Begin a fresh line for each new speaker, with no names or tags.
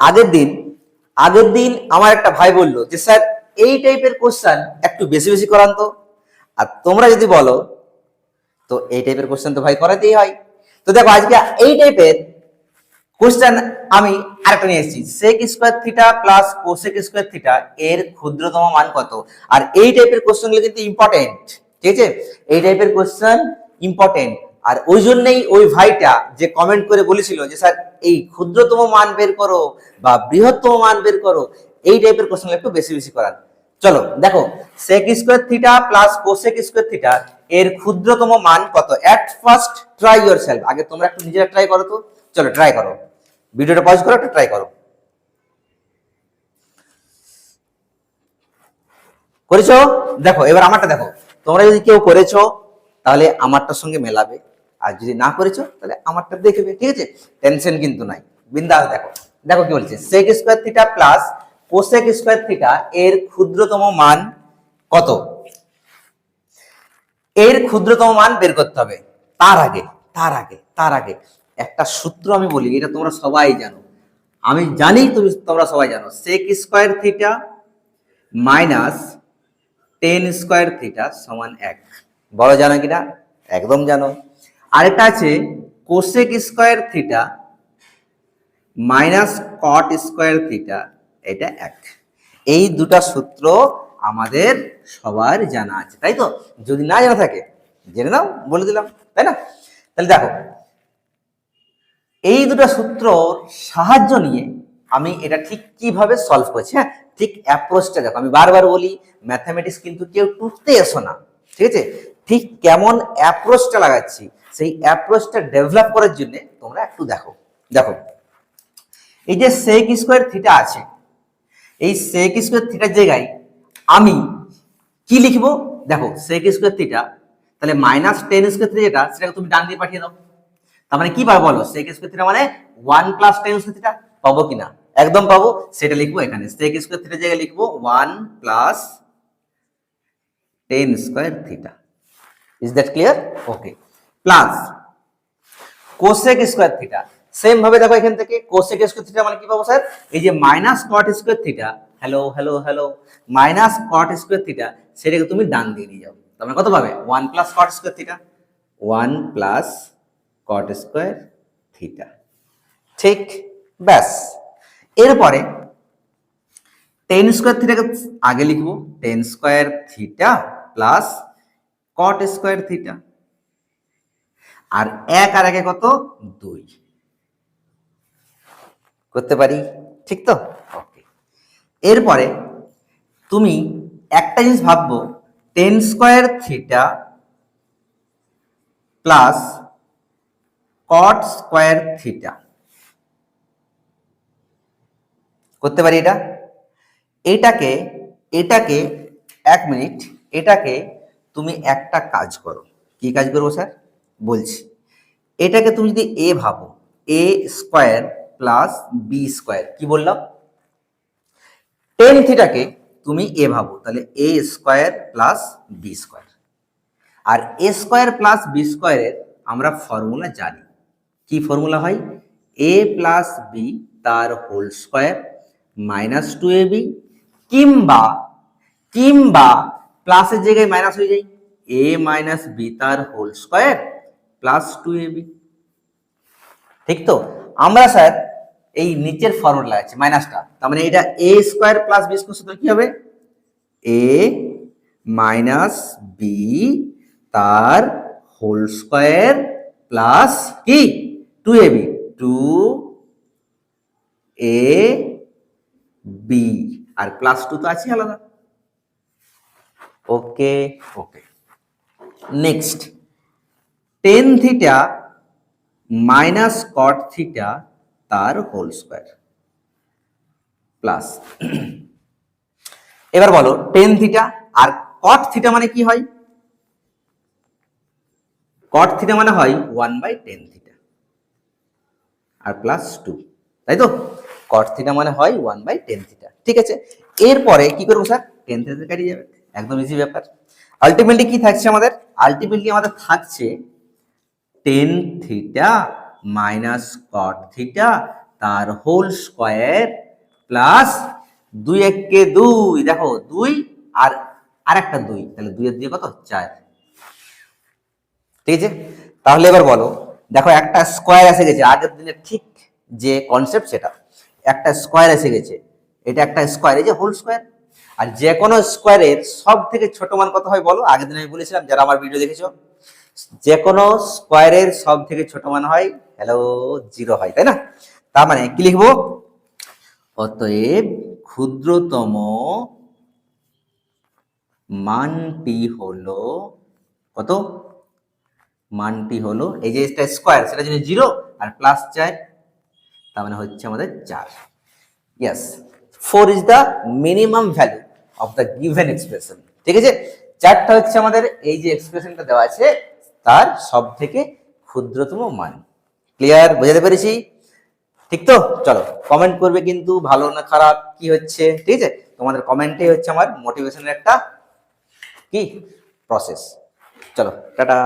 আগের দিন আমার একটা ভাই বললো যে স্যার এই টাইপের কোশ্চেন একটু বেশি বেশি করান তো। আর তোমরা যদি বলো তো এই টাইপের কোশ্চেন তো ভাই করাতেই হয়। তো দেখো আজকে এই টাইপের কোশ্চেন আমি আরেকটা নিয়ে এসেছি, sec square theta plus cosec square theta এর ক্ষুদ্রতম মান কত। আর এই টাইপের কোশ্চেনগুলো কিন্তু ইম্পর্টেন্ট, ঠিক আছে, এই টাইপের কোশ্চেন ইম্পর্টেন্ট। আর ওই জন্যই ওই ভাইটা যে কমেন্ট করে বলেছিল যে স্যার এই ক্ষুদ্রতম মান বের করো বা বৃহত্তম মান বের করো, এই টাইপের কোশ্চেন একটু বেশি বেশি করান। চলো দেখো, sec square theta plus cosec square theta এর ক্ষুদ্রতম মান কত। এট ফার্স্ট ট্রাই ইয়োরসেলফ, আগে তোমরা একটু নিজেরা ট্রাই করো তো। চলো ট্রাই করো, ভিডিওটা পজ করো, একটু ট্রাই করো। করেছো? দেখো এবার আমারটা দেখো, তোমরা যদি কেউ করেছো তাহলে আমারটার সঙ্গে মেলাবে, আর যদি না করেছো তাহলে আমারটা দেখবে, ঠিক আছে, টেনশন কিন্তু নাই, বিন্দাস। দেখো দেখো কি বলছে, sec square theta plus cosec square theta এর ক্ষুদ্রতম মান কত। এর ক্ষুদ্রতম মান বের করতে হবে। তার আগে একটা সূত্র আমি বলি, এটা তোমরা সবাই জানো, আমি জানি তোমরা সবাই জানো, sec square theta minus tan square theta সমান 1। বড় জানো কিনা? একদম জানো। আরেকটা আছে cosec square theta minus cot square theta, এটা 1। এই দুটা সূত্র আমাদের সবার জানা আছে, তাই তো? যদি না জানা থাকে জেনে নাও, বলে দিলাম, তাই না? তাহলে দেখো এই দুটো সূত্র সাহায্য নিয়ে আমি এটা ঠিক কিভাবে সলভ করছি। হ্যাঁ, ঠিক অ্যাপ্রোচটা দেখো, আমি বারবার বলি ম্যাথমেটিক্স কিন্তু কেউ টুকতে এসো না, ঠিক আছে, ঠিক কেমন অ্যাপ্রোচটা লাগাচ্ছি সেই অ্যাপ্রোচটা ডেভেলপ করার জন্য তোমরা একটু দেখো। দেখো এই যে সেক স্কোয়ার থিটা আছে, এই সেক স্কোয়ার থিটার জায়গায় আমি কি লিখবো? দেখো সেক স্কোয়ার থিটা, তাহলে মাইনাস টেন স্কোয়ার থিটা যেটা, সেটাকে তুমি ডান দিয়ে পাঠিয়ে দাও। তার মানে কি পাবো বলো, সেক স্কোয়ার থিটা মানে 1 প্লাস টেন স্কোয়ার থিটা, পাবো কিনা? একদম পাবো। সেটা লিখবো এখানে, সেক স্কোয়ার থিটার জায়গায় লিখবো 1 plus ten square theta. Is that clear? Okay. Plus cosec square theta, same ভাবে দেখো এখান থেকে কোসেক স্কোয়ার থিটা মানে কি পাবো স্যার, এই যে minus cot square theta, hello hello hello, minus cot square theta, সেটাকে তুমি ডান দিয়ে নিয়ে যাও। তার মানে কত পাবে? 1 plus cot square theta, 1 plus cot square theta, ঠিক? ব্যাস। এরপরে টেন স্কোয়ার থিটাকে আগে লিখবো, tan square theta plus cot square theta, আর 1 আর 1 কত? 2 করতে পারি, ঠিক তো? ওকে। এরপরে তুমি একটা জিনিস ভাববো, ten square theta plus cot square theta করতে পারি এটা। এটাকে এটাকে 1 মিনিট, এটাকে তুমি একটা কাজ করো। কি কাজ করবো স্যার? বলছি। এটাকে তুমি যদি এ ভাবো, এ স্কোয়ার প্লাস বি স্কোয়ার, কি বললাম? টেন থিটাকে তুমি এ ভাবো, তাহলে এ স্কোয়ার প্লাস বি স্কোয়ার। আর এ স্কোয়ার প্লাস বি স্কোয়ারের আমরা ফর্মুলা জানি। কি ফর্মুলা হয়? এ প্লাস বি তার হোল স্কোয়ার মাইনাস 2ab, কিংবা কিংবা প্লাসের জায়গায় মাইনাস হয়ে যায়, এ মাইনাস বি তার হোল স্কোয়ার প্লাস 2ab, ঠিক তো? আমরা স্যার এই নিচের ফর্মুলা আছে মাইনাসটা, তার মানে এটা a square plus b square সূত্র কি হবে? এ মাইনাস বি তার হোল স্কোয়ার প্লাস কি 2ab, 2ab, আর প্লাস 2 তো আছে আলাদা। Okay okay. Next, tan theta minus cot theta তার হোল স্কোয়ার প্লাস, এবার বলো টেন থিটা আর কট থিটা মানে কি হয়? কট থিটা মানে হয় 1/10 থিটা আর প্লাস 2, তাই তো? কট থিটা মানে হয় 1/10 থিটা, ঠিক আছে। এরপরে কি করবো স্যার? টেন থিটা কাটিয়ে যাবে, একদম ইজি ব্যাপার। আলটিমেটলি কি থাকছে আমাদের? আলটিমেটলি আমাদের থাকছে ten theta minus cot theta তার হোল স্কোয়ার প্লাস 2 একে 2, দেখো 2 আর আরেকটা 2, তাহলে 2 এর দিয়ে কত 4। ঠিক আছে, তাহলে এবার বলো, দেখো একটা স্কোয়ার এসে গেছে, আগের দিনের ঠিক যে কনসেপ্ট সেটা, একটা স্কোয়ার এসে গেছে, এটা একটা স্কোয়ার, এই যে হোল স্কোয়ার। আর যে কোনো স্কোয়ারের সব থেকে ছোট মান কত হয় বলো, আগের দিন আমি বলেছিলাম, যারা আমার ভিডিও দেখেছো, যে কোনো স্কোয়ারের সব থেকে ছোট মান হয় হ্যালো 0 হয়, তাই না? তার মানে কি লিখবো, অতএব ক্ষুদ্রতম মানটি হলো কত, মানটি হলো এই যে এটা স্কোয়ার, সেটা জন্য 0 আর প্লাস 4, তার মানে হচ্ছে আমাদের 4। Yes, 4 is the minimum value of the given expression. ঠিক আছে, 4টা হচ্ছে আমাদের এই যে এক্সপ্রেশনটা দেওয়া আছে তার সব থেকে ক্ষুদ্রতম মান। ক্লিয়ার, বুঝাতে পেরেছি? ঠিক তো? চলো কমেন্ট করবে কিন্তু, ভালো না খারাপ কি হচ্ছে, ঠিক আছে? তোমাদের কমেন্টই হচ্ছে আমার মোটিভেশনের একটা কি প্রসেস। চলো টাটা।